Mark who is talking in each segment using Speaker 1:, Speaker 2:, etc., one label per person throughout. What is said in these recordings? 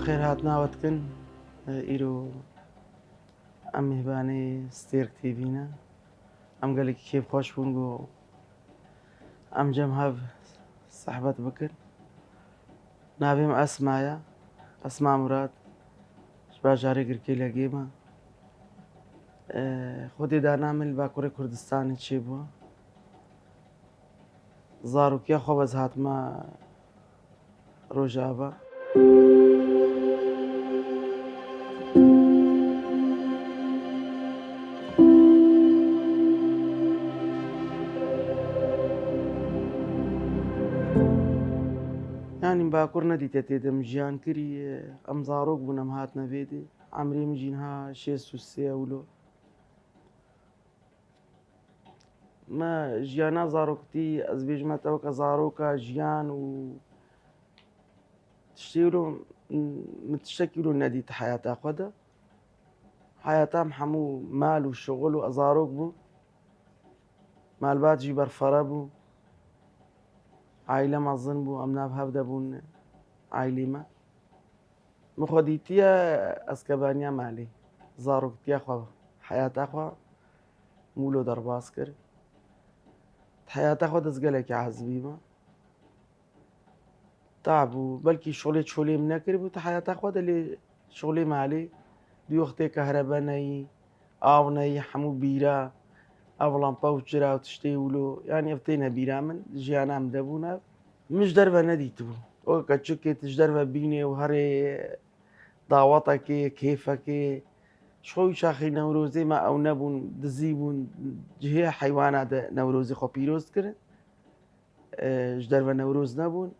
Speaker 1: خێر هاتناوەتکن ئیرۆ ئەم میهبانەی ستێر کتێبینە ئەم گەلێکی کێب خۆش بوون بۆ ئەم جەم هەڤ سەحبەت بکرد. ناوێم ئەسمایە، ئەسما موراد، باژارێ گرکەی لە گێمە. خودێ دانامل باکوڕی کوردستانی چێ بووە. زارۆکیە خۆ بەز هاتمە ڕۆژاوە. یانی باکوڕ نەدیتە تێدەم ژیان کردی ئەم زارۆک بوون ئەم هاتنە بێدێ عەمرێ مژینها 63 ولۆ. مە ژیانا زارۆکتی ئەس بێژمەتەوە کە زارۆکە ژیان و تشتێ ولۆ تشتێکی ولۆ نەدیتە حەیاتا خۆدا. حەیاتام هەموو مال و شغل و زارۆک بوو. مالباتژی بەرفەرە بوو. عایلە مەزن بوو ئەم ناو هەف دەبوون عایلیمە. من خۆ دیتیە ئەسکەبانیا مالێ زارۆکتیە خۆ حەیاتا خۆ مولۆ دەرباز کرد. حەیاتا خۆ دەستگەلێکی عەزبیمە. تا بوو بەلکی شغلێ چۆلێم نەکرد بوو تا حەیاتا خۆ دەلێ شغلێ مالێ دوی وەختێ کەهرەبە نەیی، ئاو نەیی، هەموو بیرە، ئەو لەمپە و چرا و تشتێ ولۆ یانی ئەف تێنە بیرا من ژیانام دەبوونە. مش دەربە نەدیتبوو ئەو کەچکێ تش دەربە بینێ و هەرێ داوەتەکێ کێفەکێ شخۆی شاخی نەورۆزێ مە ئەو نەبوون دزی بوون جهێ حەیوانە نەورۆزی خۆ پیرۆز کرد ژ دەربە نەورۆز نەبوون.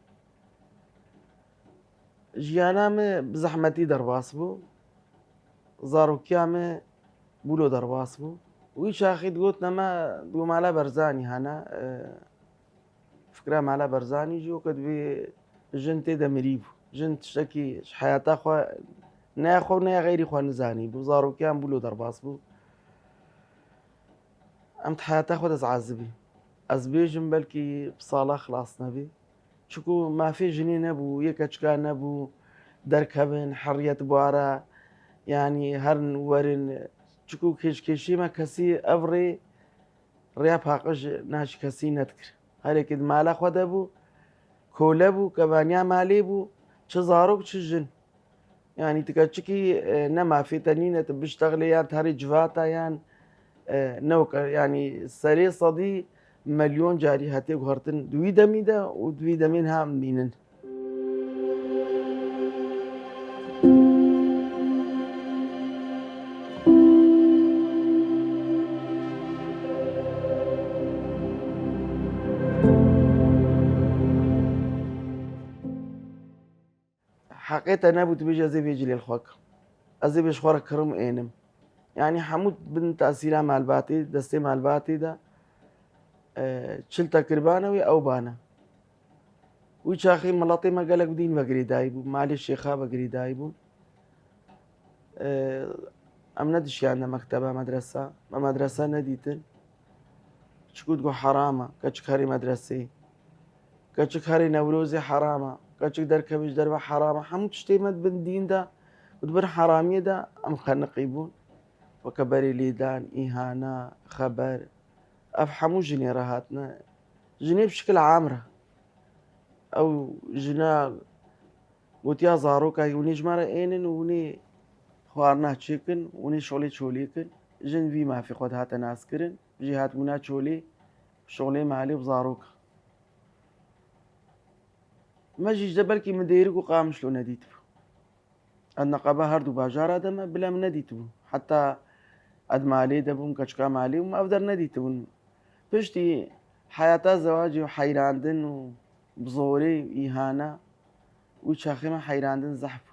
Speaker 1: ژیانامە بزەحمەتی دەرباس بوو. زارۆکیامە بولۆ دەرباس بوو. وی شاخیت گوت نەما دوو مالە بەرزانی هەنا فکرا مالە بەرزانی ژۆ کە دوێ ژن تێدە مری بوو. ژن تشتێکی حەیاتا خۆ نایخۆ و نای غەیری خۆ نزانی بوو. زارۆکیان بولۆ دەرباس بوو. ئەم حەیاتا خۆ دەست عەزبی ئەس بێژم بەلکی ساڵە خلاص نەبێ چکو مافێ ژنێ نەبوو یە کەچکا نەبوو دەرکەبن حڕیەت بوارە یانی هەرن وەرن چکو کێشکێشیمە کەسی ئەڤڕێ ڕیا پاقژ ناچ کەسی نەتکرد هەرێکت مالە خۆ دەبوو کۆلە بوو کەبانیا مالێ بوو چ زارۆک چ ژن یانی تکەچکی نەمافێتە نینەتە بشتەغلێ یان هەرێ جڤاتە یان نەوەکە ینی سەرێ سەدی مەلیۆن جاری هەتێ گوهرتن دوی دەمیدە و دوی دەمێن هام بینن. حەقێتە نەبوو تو بێژی ئەزێ بێجی لێل خۆکە ئەزێ بێژ خۆرە کڕم ئێنم یعنی هەموو بن تاسیرا مالباتێ دەستێ مالباتێدا چل تەکربانەوەی ئەو بانە وی چاخی مەڵەتێ مەگەلک دین بەگریدایی بوو مالی شێخا بەگریدایی بوو. ئەم نەدشیانە مەکتەبە مەدرسە بە مەدرسە نەدیتن چکوت گۆ حەرامە کەچک هەری مەدرسەی کەچک هەری نەورۆزی حەرامە کەچک دەرکەویش دەربە حەرامە هەموو تشتێمەت بن دیندا وتبەر حەرامیەدا ئەم خەنقی بوون وەکە بەرێ لێدان ئیهانە خەبەر ئەف هەموو ژنێرە هاتنە ژنێ بشکل عامرە ئەو ژنە گوتیا زارۆکە ونێ ژمارە ئێنن و ونێ خواردنا چێکن ونێ شۆڵێ چۆلێکن ژن وی مافی خۆت هاتە ناسکردن ژی هاتبوونا چۆلێ شۆڵێ مالێ و زارۆکە مەژیش دە بەلکی من دەیرک و قامشلۆ نەدیت بوو ئەد نەقەبە هەردوو باژارە دەمە بلە من نەدیت بوو حتا ئەد مالێ دەبووم کەچکا مالێ و ئەو دەر نەدیتبوون پشتی حەیاتا زەواجی و حەیراندن و بزۆرەی ئیهانە وی چاخێمە حەیراندن زەحف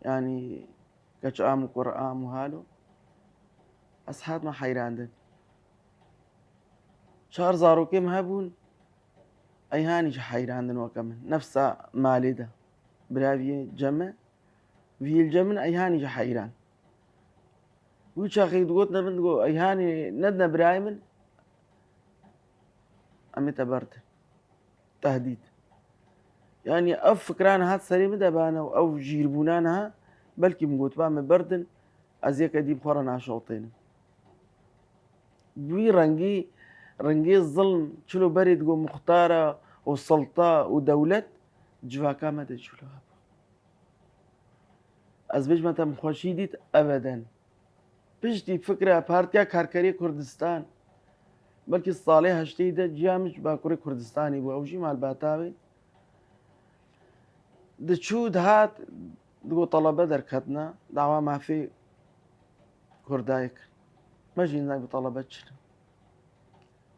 Speaker 1: ینی کەچ ئام و قورئام و هالۆ ئەس هاتمە حەیراندن چار زارۆکێم هەبوون ئەیهانیش حەیراندن وەکە من نەفسە مالێدا براویە جەمە ویلجە من ئەیهانیش حەیران وی چاخی دوگوت نەبن گۆ ئەیهانی نەدنە برای من ئەمێتە بەردن تەهدید يعني ئەو فکرانە هات سەرێ بدەبانەوە ئەو ژیربوونانە بەلکی مگوتبامە بردن ئەزیەکە دی بخۆڕە ناشەڵتێنن دوی ڕەنگی زڵم چلو بەرێت گۆ مختارە و سەڵتە و دەولەت جوواکە دەجوولەوە ئەس بژمەتەم خۆشی دیت ئەبەدەن پشتی فکرە پارتیا کارکەری کوردستان بەلکی ساڵی هەشتەی دە جیامش باکوڕی کوردستانی بوو ئەوژی مالباتاوێ دەچوو دەهات دگۆ تەڵەبە دەرکەتنە داوا مافی کوردایە کرد مەژی ناوی تەڵەبە چرە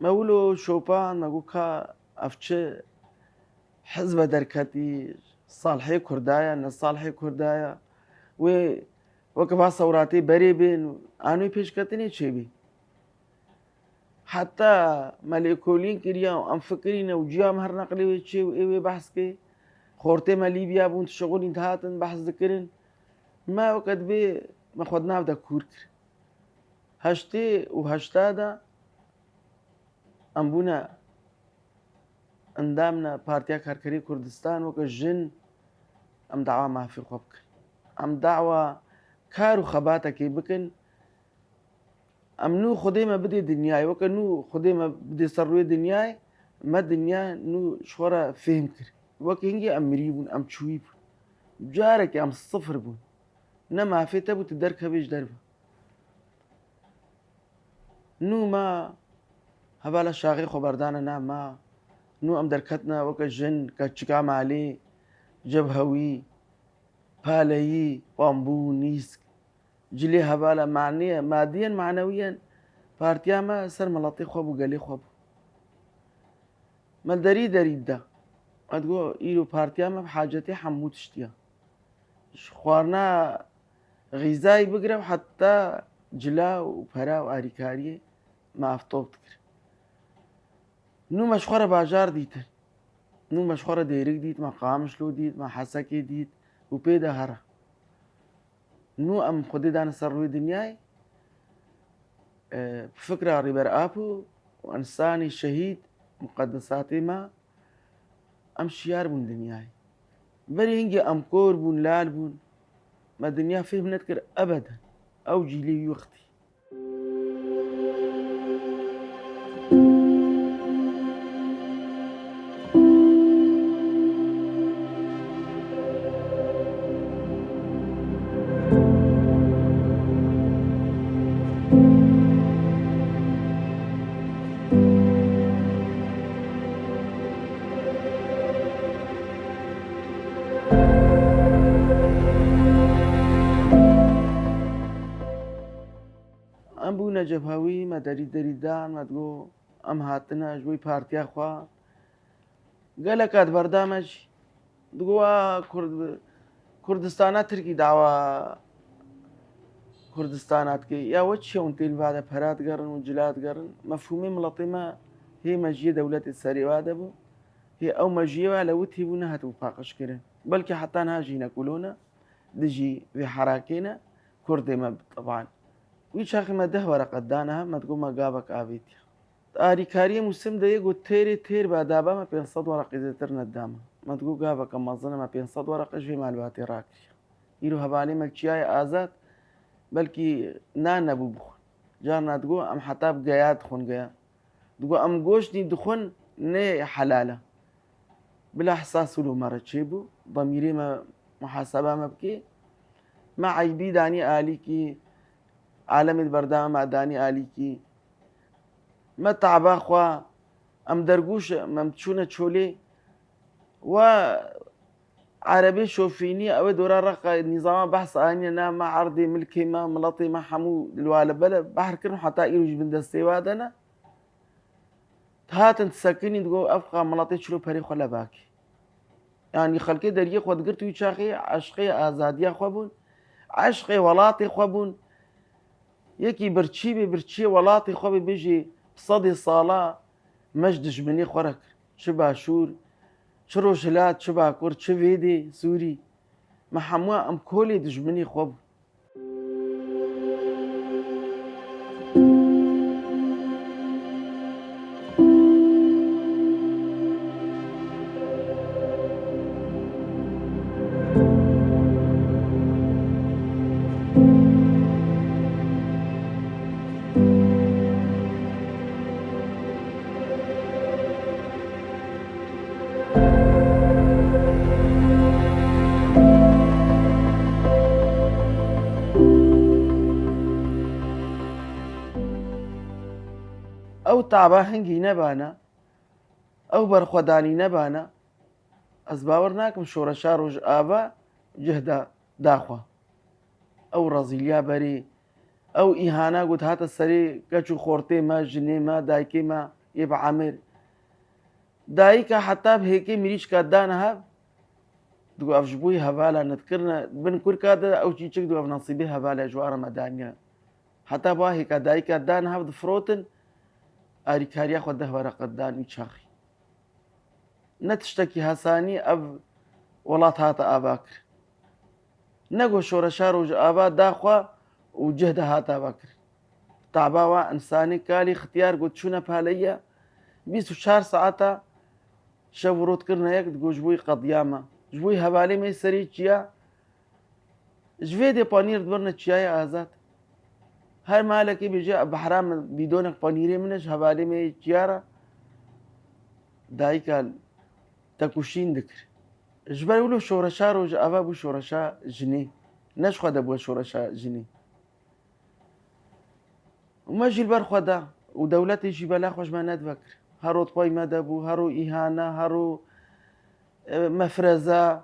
Speaker 1: مەولۆ شۆپان مەگوو کا ئەفچە حزبە دەرکەتی ساڵحەی کوردایە نە ساڵحەی کوردایە وێ وەکە با سەوراتی بەرێ بێن ئانوی پێشکەتنی چێبی حتا مەلێکۆلین کردیا و ئەم فکرینە و جیام هەر نەقلێوێ چێ و ئێوێ بەحسکێ خۆرتێمە لیبیا بوون شغلی هاتن بەحس دەکردن ما وەکەت بێ مەخۆت ناودە کوور کرد هەشتێ و هەشتادا ئەم بوونە ئەندامنە پارتیا کارکەری کوردستان وەکە ژن ئەم داوا مافی خۆ بکەن ئەم داوا کار و خەباتەکەی بکەن ئەم نوو خودێمە بدێ دنیای وەکە نوو خودێمە بدێ سەر ڕوێ دنیای مە دنیا نوو شۆرە فێم کرد وەک هینگی ئەم مری بوون ئەم چووی بوون جارێکی ئەم سفر بوون نە مافێتە بوو دەرکەوێش دەربە نوو ما هەبا لە شاغی خۆبەردانە ناما نوو ئەم دەرکەتنە وەکە ژن کە چکا مالێ جەبهەوی پالەیی بامبوو نیسک جلێ هەبا لە معنیە مادیەن معنەویەن پارتیامە سەر مەڵەتی خۆ بوو گەلێ خۆ بوو مەلدەری دەریدا ئەدگۆ ئیرۆ پارتیامە حاجەتی هەموو تشتیە خواردنا غیزای بگرە و حتا جلا و پەرا و ئاریکاریە مافتۆت کرد نوو مەشخۆرە باژار دیتن نوو مەشخۆرە دەیرک دیت مە قامشلۆ دیت مە حەسەکێ دیت و پێدا هەرە نوو ئەم خودێدانە سەر ڕووی دنیای فکرە ڕیبەر ئاپ و ئەنسانی شەهید مقەدەساتی ما ئەم شیار بوون دنیای بەری هینگی ئەم کۆر بوون لال بوون مە دنیا فێم نەتکرد ئەبەدەن ئەو جیلەی وەختی ئەم بوونە جەبهەوی مە دەریدان مەدگۆ ئەم هاتنە ژووی پارتیا خوا گەلە کات بەردامەش دگووە کوردستانە ترکی داوا کوردستاناتکە یاوە چێون تێلوادە پەرات گەڕن و جلات گەڕن مەفهومی مڵەتیمە هێ مەژیە دەولەتی سەریوا دەبوو هێ ئەو مەژیەوە لە وتی بوو نەهاتوو پاقشکردن بەلکی حتا ناژینە کولۆنە دژی وێ حراکێنە کوردێمە طبعاً وی چاقیمە دە وەرەقەتدانە مەدگۆمە گابک ئاوێتی ئاریکاریە موسم دەیە گو تێرێ تێر بادابامە 500 وەرەقی زێتر نەدامە مەدگو گابەکە مەزنەمە 500 وەرەقە ژێ مالباتی ڕاکری ئیر و هەبانی مەلکیایە ئازاد بەلکی نان نەبوو بخۆن جار نادگۆ ئەم حتاب گەیات خۆنگەیە دگو ئەم گۆشتی دخۆن نێ حەلالە بلا حساس و مەرە چێ بوو ضەمیرێمە محاسەبامە بکێ مە عەیبی دانی ئالیکی عالمت بەردامە مادانی ئالیکی مە تەعباخوا ئەم دەرگوش مەم چوونە چۆلێ و عربی شۆفینی ئەوە دۆرە ڕقە نیزامە بەحس ئاینە نامە عەردێ ملکێمە مڵەتێمە هەموو لوالە بەلە بەحرکردن حتا ئیروژ بندەستێوادەنە هاتن سەکنی دگۆ ئەفقا مڵەتی چلو پەری خۆ لە باکی یانی خەڵکێ دەریە خۆ دگرت توی چاخی عەشقی ئازادیە خۆ بوون عەشقی وڵاتی خۆ بوون یەکی برچی بێ برچیە وڵاتی خۆ بێ بێژێ سەدی ساڵە مەش دژمنی خۆرە کرد چ باشوور چ ڕۆژهەلات چ باکوور چ وێدێ سووری مە هەمووە ئەم کۆلێ دژمنی خۆ بوو تعبا هەنگی نەبانە ئەو بەرخۆدانی نەبانە ئەس باوەڕ ناکەم شۆڕەشا ڕۆژ ئاوا جەهدا داخوا ئەو ڕەزیلیا بەرێ ئەو ئیهانە گوت هاتە سەرێ کەچ و خۆرتێمە ژنێمە دایکێمە یێ بە عامر دایکە حتا هێکێ مریچکە دانە هەب دوو ئەف ji بووی هەڤالە نەتکردە بن کورکاتە ئەو چیچک دوو ئەف نەسیبێ هەڤالە ژوارە مەدانیە حتا با هێکە دایکە دان هەب دفرۆتن ئاریکاریە خۆ دەهوەرە قەتدانی چاخی نە تشتێکی هەسانی ئەv وڵات هاتە ئاوا کرد نەگۆ شۆرەشا ڕۆژ ئاوا داخوا و جەهدە هاتە ئاوا کرد تاباوە ئەنسانی کالی ختیار گوت چوونە پالەیە 24 ساعتە شەو ڕۆتکردنە یەک گۆ ji بووی قەدیامە ji بووی هەڤالێ مێ سەری چییە ji vê dê panîr dibirne çiyayê azad her malekê bêje bihram bîdonek panîrê min e ji hevalê me çiyara dayika tekuşîn dikir ji ber wilo şoreşa roj ava bû şoreşa jinê ne ji xwe de bûye şoreşa jinê me jî li ber xwe da û dewletê jî bela xwe ji me nedvekir hero pay me de bû hero îhane hero mefreza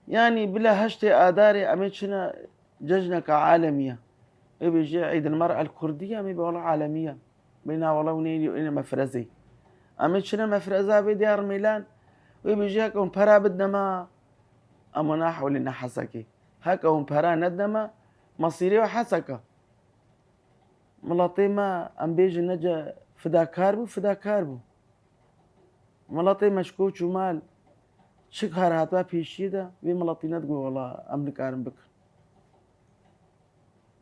Speaker 1: yani bila heştê adarê em ê çine cejneka alemiye ê bêje Eîdilmer'a el-Kurdiye em ê be wela alemiye bê navela hûnê mefrezê em ê çine mefreza bê diyar Mêlan wê bêje hek ew pera bidne me ema nahewilî ne hesekê hek ew pera nedne me masîrê we heseka miletê me em bêjin nece fidakar bû fidakar bû miletê me ji koç û mal çi kar hatibû pêşiyê de vê miletî nedgo wela em nikarin bikin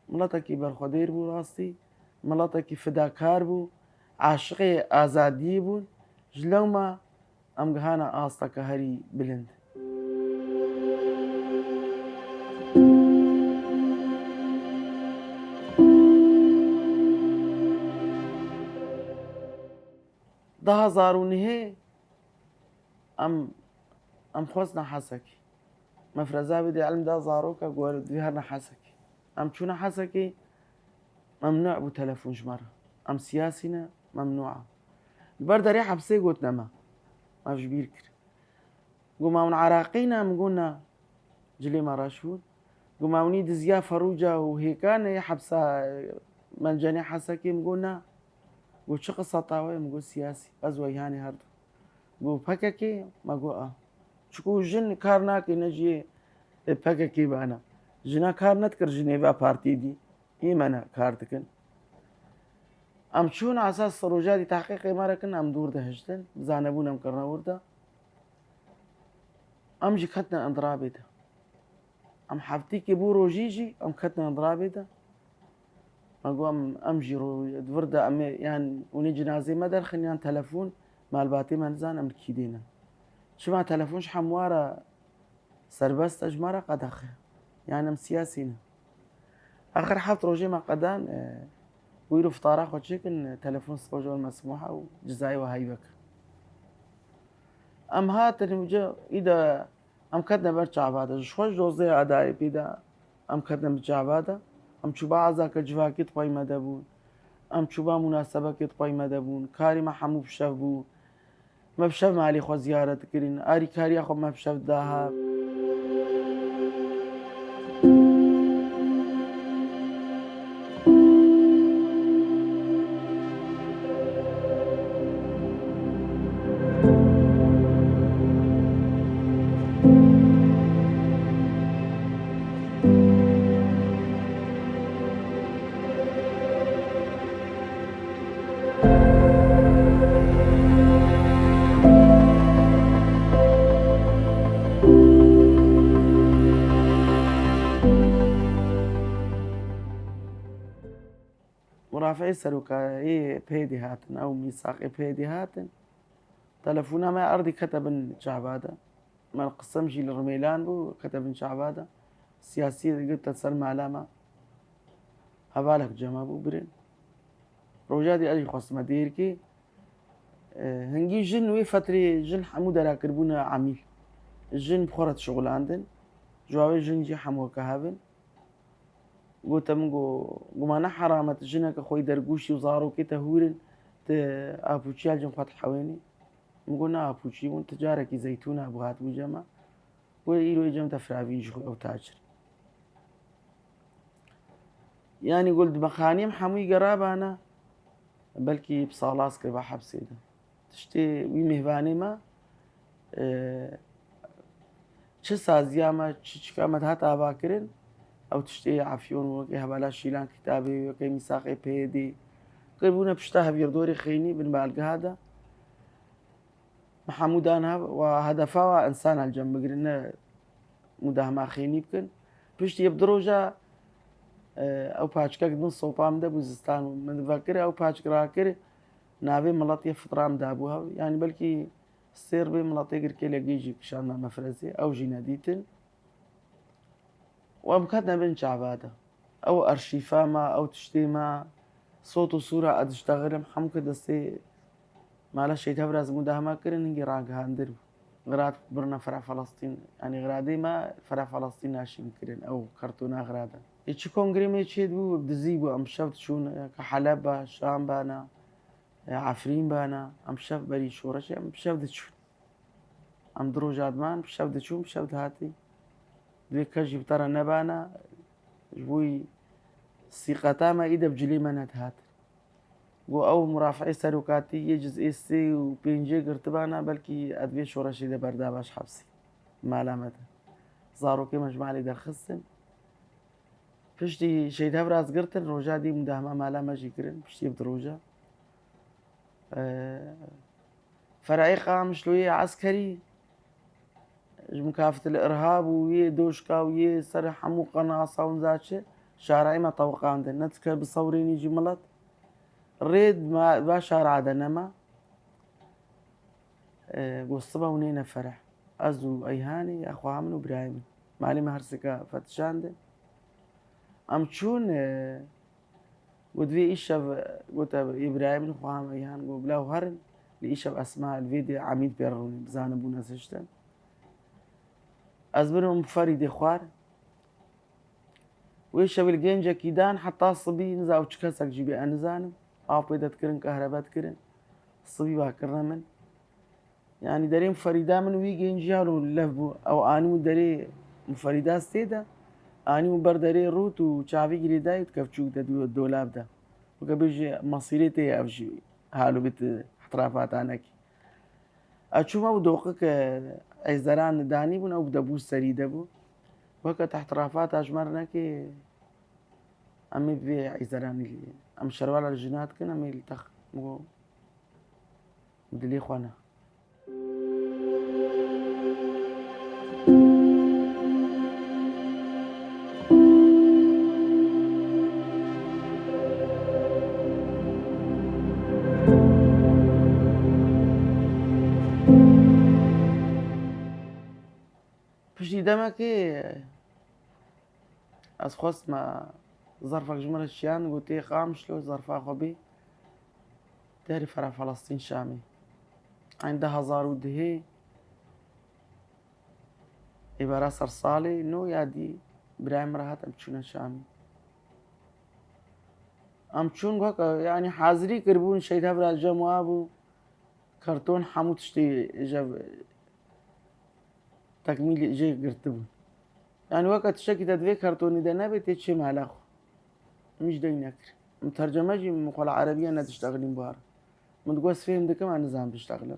Speaker 1: miletekî berxwedêr bû rastî miletekî fidakar bû aşiqê azadiyê bûn ji lewma em gihane asteke herî bilind di hezar û nihê em xwestin hesekê mefreza bê dê elm da zarok e got divê herine hesekê em çûne hesekê memnû bû telefon ji me re em siyasî ne memnûa li ber derê hebsê gotin me ev ji bîr kir got me hûn Iraqî ne min got na cilê me raşbûn got me hûnî diziya Feruca û hêkanê hebsa mencenê hesekê min got na got çi qisa tawe min got siyasî ez weyhanê her du got pekekê me got a çikû jin kar nake ne jiyê pekekê bane jina kar nedikir ji nêva partî dî î me ne kar dikin em çûn esas rojadî tehqîqê me re kin em dûr dihiştin zanebûn em kirine wir de em jî ketine indirabê de em heftîkê bû rojî jî em ketine indirabê de me got em jî di vir de em ê yan hûnê cinazê me derxin yan telefon malbatê me nizan em li kî dênin çima telefon ji hemwar e serbest e ji me re qedexe yani em siyasî ne axir heft rojê me qedan wîr û fiftara xwe çêkin telefon sipa ji we mesmûha û cizayê we heyv bike em hatin wîce îde em ketine ber çavade ji xwe ji dozeyê adayê pê de em ketine bi çavade em çûba ezaka civakê tupayê me de bûn em çûba mûnasebekê tupayê me de bûn karê me hemû pişev bû me pişev malê xwe ziyaret kirîn alîkariya xwe me pişev daha مرافعê serokayê pêdî hatin ew mîsaqê pêdî hatin telefona me erdî kete bin çavade me qisem jî li Rûmêlan bû kete bin çavade siyasî girte ser mala me hevalek cema bû birên rojadî ez jî xwestim me dêrkê hingî jin wê fetrê jin hemû derakiribûne emîl jin bi xwe re dişixulandin ji wawê jin jî hemû weke hebin gote min got me ne heramet jineke xwe dergûşî û zarokê te hûrin ئاپوچیال جم خات حەوێنی مگۆ ناپوچی بوون تجارێکی زەیتونە بۆ هاتبوو جەمە بۆ ئیرۆی جەم تەفراویش ئەو تاجر یانی گولدمەخانیم هەمووی گەڕابانە بەلکی ساڵاس کرد بە حەبسێدا تشتێ وی میهوانێمە چ سازیامە چکەمەت هات ئاباکردن ئەو تشتێ عافیۆن وەکەی هەبالا شیلان کتابێ وەکەی میساقی پێدی کردبوونە پشتا هەڤیردۆری خەینی بن بالگەهادا هەموودان و هەدەفاوە ئەنسان هەلجەم بگرنە مداهما خێنی بکەن پشتی یەک درۆژە ئەو پاچکەک من سۆپام دەبوو زستان و منڤەکرد ئەو پاچکراکرد ناوێ مڵەتی فطرام دابوو هەو ینی بەلکی سێر بێ مڵەتێ گرکێ لە گەیژی پیشانمە مەفرەزێ ئەو ژی نەدیتن و ئەم کات نەبن چابادە ئەو ئەرشیفامە ئەو تشتێمە سۆت و سوورە ئەدشتەغرم هەموو کە دەستێ مالە شەیت هەڤراز مداهماکردن هەنگی ڕاگەهاندر بوو غرات برنە فرا فەڵەستین ئەنی غرادەیمە فرا فەڵەستین ناشینکردن ئەو کەرتۆنا غرادە هیچی کۆنگرێمێ چێت بوو دزی بوو ئەم شەو چوون کە حەلەب بە شام بانە عفرین بانە ئەم شەو بەری شۆڕەشی ئەم شەو دەچوون ئەم درۆژادمان شەو دەچوون شەو هاتی دوێ کەژی بتەرە نەبانە بووی سیقەتامە ئیدە بجلی منەت هات بۆ ئەو مرافعی سەرۆکاتی یە جزئێ سێ و پێنجێ گرتبانە بەلکی ئەدوێ شۆڕەشی دە بەردا باش حەبسی مالامەتە زارۆکەی مەجموعەی دەرخستن پشتی شەید هەڤراز گرتن ڕۆژادی مداهما مالامەژی کردن پشتی درۆژە فرائق مشلوية عسكري مكافحة الإرهاب ويا دوشكا ويا سر حمو قناصة ونزاتشة شارعي ما طوقا عندنا نتكلم بصورين يجي ملط الريد ما شارع عدنما والصبا ونينا فرح أزو أيهاني أخو عمن وإبراهيم معلم هرسكا فتشاندن أم تشون قلت في إيشاف قلت إبراهيم أخو عم أيهان قلت بلاو هرن لإيشاف أسماء الفيديو عميد بيروني بزانبونا سجتن أزبرهم فريد خوار ويشاف الجنجة كيدان حتى الصبي نزاو تشكسك جيبي أنزانم آبيدت كرن كهربات كرن الصبي باكرنا من يعني داري مفردا من وي جنجة لو لفبو أو أني مداري مفردا ستيدا أني مبرداري روت وشافي جريداي تكفشوك تدو الدولاب ده وكبيجي مصيرتي أفجي حالو بيت احترافات عنك أشوف أبو دوقك أي زران داني بون أو بدبو سريدة بو وقت احترافات أجمرنا كي أمي في أي زران اللي أم شروال الجنات كنا أمي التخ مو مدلي خوانا پشتی دەمەکەی ئەس خۆستمە زەرفەك ژمرە چیان گوتێ قامشلۆ زەرفا خۆبی داری فەرا فەڵەستین شامی عین 10,000 دهێ ئێبارە سەر ساڵێ نۆ یادی برایم ڕاهات ئەم چوونە شامی ئەم چوون وەک یعنی حازری کردبوون شەید هەڤرا جەموا بوو کەرتۆن هەموو تشتی تەکمیلی ژێ گرتبوون يعني وقت شكي تدوي كرتوني ده نبي تشي مالاخو مش داي نكر مترجمة جي مقالة عربية أنا تشتغلين بار متقوس فيهم ده كمان نظام بيشتغلن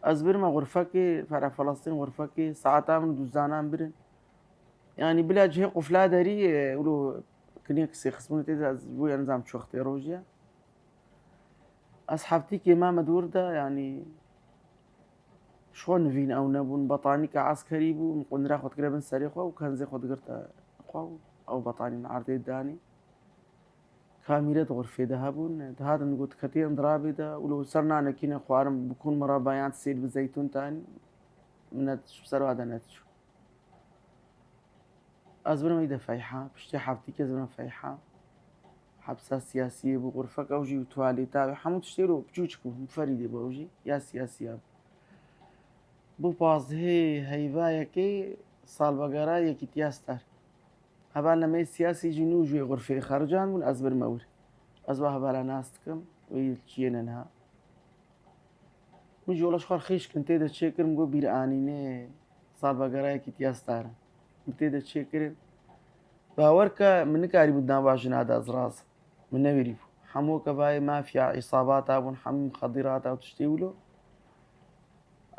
Speaker 1: أزبر ما غرفك فرع فلسطين غرفك ساعتها من دوزانان برن يعني بلا جهة قفلة داري ولو كنيك سيخصمون تيدا زبويا نظام شو اختيروجيا أصحابتي كما مدور ده يعني شلون فين أو نبون بطاني كعسكري بو نقول ناخد قريبا سريخوا وكان زي خد قرت أخوا أو بطاني عرضي داني كاميرا غرفة دهبون هذا نقول كثير ضرابي ده ولو صرنا أنا كنا خوارم بكون مرابيات سيل بزيتون تاني من بسروا هذا نتشو أزبرم إذا فايحة بشتي حافتي كزبرم فايحة حبسە سیاسیە بوو غورفەکە ئەوژی و توالێتاوی هەموو شتێرۆ بچووچ بوو مفەریدێ بۆ ئەوژی یا سیاسیە بوو پازهەیە هەیڤایەکەی ساڵبەگەرا یەکی تیاستار هەبان لەمەی سیاسیجی نوژێ غورفەی خەرجان بوون ئەس برمەور ئەس بە هەبارە ناستکەم وی چیەنەنها من جۆڵەش خوار خێشکن تێدە چێکردم گۆ بیرئانینێ ساڵبەگەرایەکی تیاستارە تێدە چێکردن باوەرکە من نکاری بود ناواژە ناداز ڕاست من نەوێری بوو هەموو کە باێ مافیا ئیساباتا بوون هەموو خەدیڕاتا و تشتێ ولۆ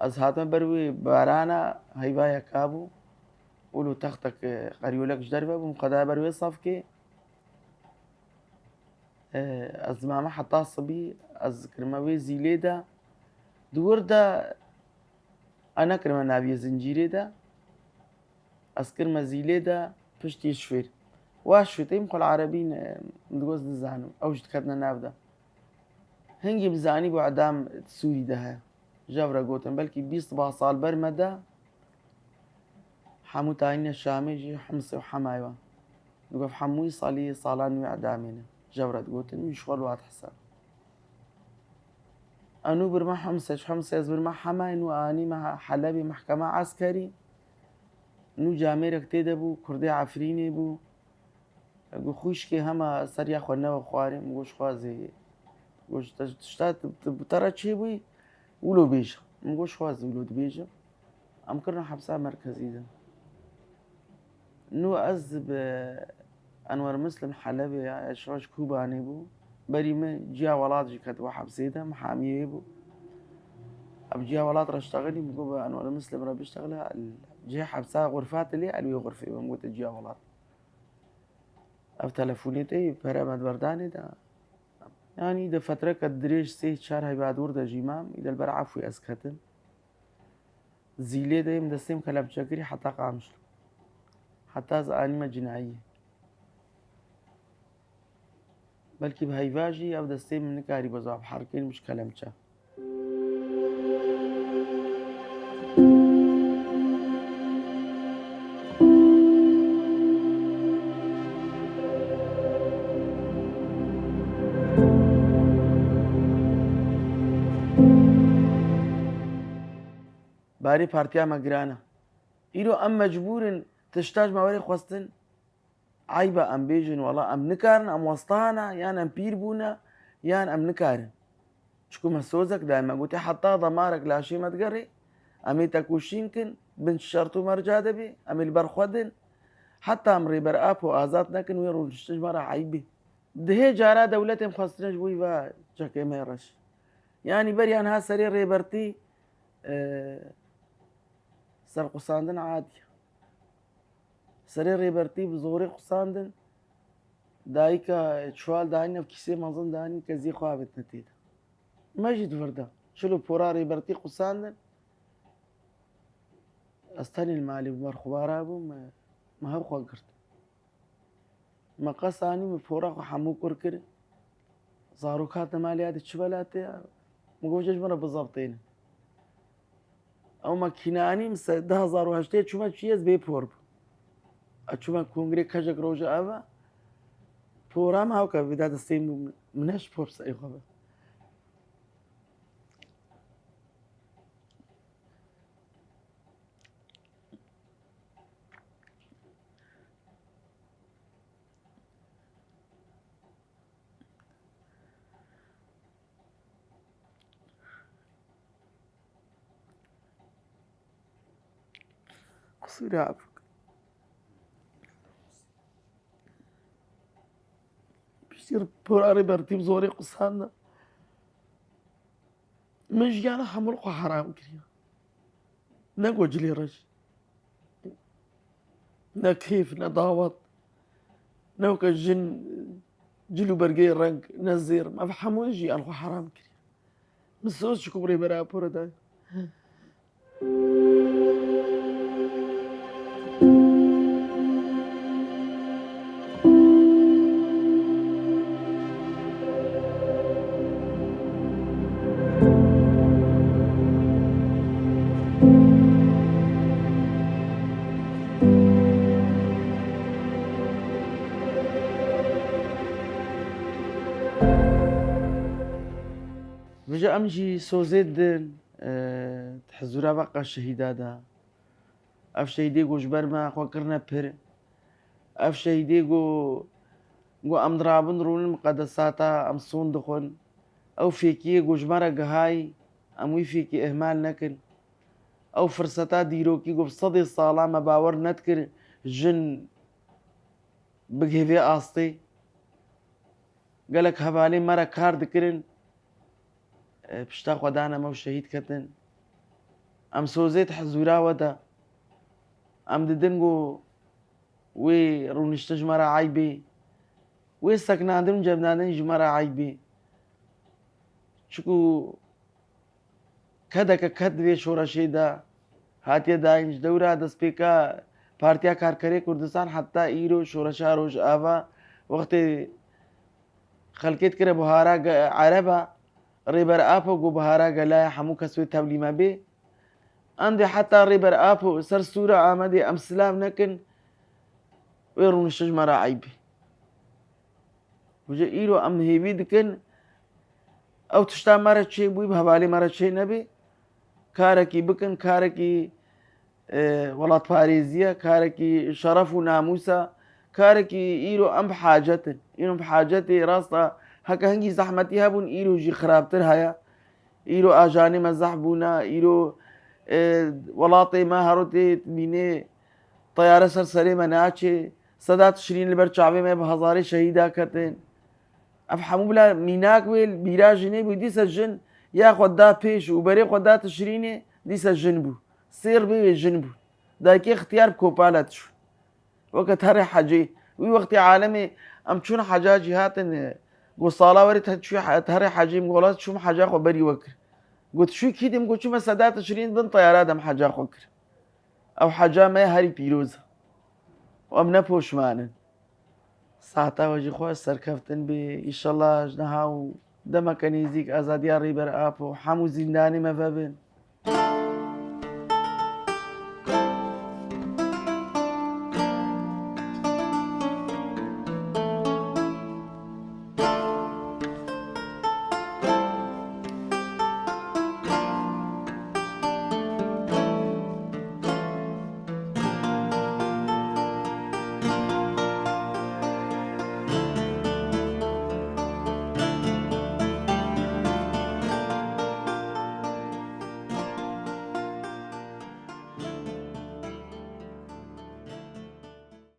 Speaker 1: ئەس هاتمە بەروێ بارانە هەیڤایەکا بوو ولو تەختێک قەریۆلەکش دەربە بووم قەدا بەروێ سەفکێ ئەس زمامە حەتا سبی ئەس کرمەوێ زیلێدا دووەردا ئەنەکرمە ناویە زنجیرێدا ئەس کرمە زیلێدا پشتی شوێر وا شوێتەیم خۆل عەرەبین دگۆز نزانم ئەوش دکەتنە ناودا هەنگی بزانی بۆ عەدام سووری دەهەیە ژەورە گوتم بەلکی 20 ساڵ بەرمەدا هەموو تاینە شامێژی حمسە و حەمایوە دوگەف هەمووی ساڵی ساڵان نوێ عەدامێنە ژەورەت گوتن ویش خۆل وات حساب ئەنو برمە حمسەز برمە حەماین و ئانیمە حەلەبی محکەمە عەسکەری نو جامێرێک تێدە بوو کوردی عەفرینێ بوو گو خوشکێ هەمە سەریا خوێندنەوە خوارێم گۆش خوازێ شتا تەرە چێ بووی ولۆ بێژە من گۆش خوازی ولۆ دبێژە ئەم کردن حەبسا مەرکەزیدا نو ئەز بە ئەنوەر مسلم حەلەبێ شڕۆژ کوبانێ بوو بەری من جیا وڵاتژی کەتەوە حەبسێدا محامیێ بوو ئەبجیا وڵات ڕەشتەغەلی بگۆ بە ئەنوەر مسلم ڕە بشتەغلە جێ حەبسا غورفاتە لێ ئەلوێ غورفێ بم گوتە جیا وڵات ئەو تەلەفۆنێتەی پەرەمەد بەردانێدا ینی دە فترە کە درێژ سێ چار هەیبادوور دەژیمام ئیدەل بەر عەفوی ئەسکەتن زیلێ دەیم دەستێم کە لە بچەکری حتا قامشت حتا زانیمە جناییە بەلکی بە هەیڤاژی ئەو دەستەی من نکاری بە زواب حەڕکردن مشکە لەم چە باری پارتیامە گرانە ئیرۆ ئەم مەجبورن تشتاش ماوەری خواستن عیبە ئەم بێژن وەڵا ئەم نکارن ئەم وەستانە یان ئەم پیر بوونە یان ئەم نکارن چکومە سۆزەک دایمە گوتی حتا دەمارێک لاشێمە دگەڕێ ئەمێ تەکوشینکن بنچ شەرت و مەرجا دەبێ ئەمیل بەرخوەدن حتا ئەم ڕێبەر ئاپ و ئازاد نەکن وێ ڕۆژتش مەرە عیبێ دهێ جارا دەولەتێم خواستنەش بووی بە جەکەمێ ڕەش ینی بەریان ها سەرێ ڕێبەرتی سەرقوساندن عادیە سەرێ ڕێبەرتی بزۆرێ قوساندن دایکە چوال داینە کیسێ مەزن دانی کە زی خوابێت نەتێدا مەژی دووەردە چلو پۆرا ڕێبەرتی قوساندن ئەستەنی مالی بمەرخوبارا بووم مە هەوخوا کرد مە قەسانی من پۆرا هەموو کوڕ کرد زارۆکات نەمالیاتی چ بەلاتەیە مگۆژەش مەرە بزەبتێنە ئەو مەکینانی 2010 چوومە چیەز بێ پۆر بوو ئەچوومە کۆنگرێ کەژێک ڕۆژە ئەوە پۆرام هاوکە بدا دەستەی منەش پۆر سەیخوا بە قسووری عەفو پشتی پۆرا ڕێبەرتیم زۆرێ قوساندە من ژیانە هەموو خۆ حەرام کردیوە نەگۆ جلێ ڕەش نە کەیف نە داوەت نەوکە ژن جل و بەرگەی ڕەنگ نە زێر ئەڤ هەمووی ژیان خۆ حەرام کردی من سۆز چکوم ڕێبەرا پۆرەدا بجا أمجي سوزيدن تحزورا بقى الشهيدة دا أف شهيدي قوش برما خوكرنا بير أف شهيدي قو أم درابن رون المقدساتا أم صون دخون أو فيكي قوش مرا قهاي أموي فيكي إهمال نكن أو فرصتا ديروكي قو بصدي الصالة ما باور نتكر جن بقهفي آستي قالك هبالي مرا كار دكرن بشتا خدانا مو شهيد كتن أم سوزيت حزورا ودا أم ددنقو وي رونشتا جمرا عايبي وي سكنادن جبنادن جمرا عايبي شكو كدا كد وي شورا شيدا هاتيا داينج دورا دسبيكا پارتيا كاركري كردستان حتى ايرو شورشا روش آوا وقت خلقيت كره بهارا عربا ريبر آپو قو بهارا قلايا حمو كسوي تبليما بي عندي حتى ريبر آپو سر سورة آمدي أم سلام نكن ويرون الشجمرة عيبي وجا إيرو أم هيبي دكن أو تشتا مرة شي بوي بهوالي مرة شي نبي كاركي بكن كاركي ولات باريزيا كاركي شرف وناموسا كاركي إيرو أم بحاجتن إيرو بحاجتي راستا هكا هنجي زحمتي هابون إيرو جي خرابتر هيا إيرو آجاني مزحبونا إيرو ولاطي ما هروتي بيني طيارة سرسري مناچه صدا تشرين البر چاوي ما بهزاري شهيدا كتن افحمو بلا ميناك ويل بيراجني بو دي سجن يا خدا بيش وبري خدا تشريني دي سجن بو سير بي جنبو داكي اختيار كوبالات شو وقت هري حاجي وي وقت عالمي ام شون حاجه جهاتن قصالا وريت شو هري حاجي مقولات شو حاجه خبري وكر قلت شو كيدم قلت شو مسادات تشرين بن طيارات ام حاجه خوكر او حاجه ما هري بيروزه وامنا بوشمانن ساعتا وجي خو سركفتن بي ان شاء الله جنها ودما كنيزيك ازاديا ريبر ابو حمو زنداني مفابن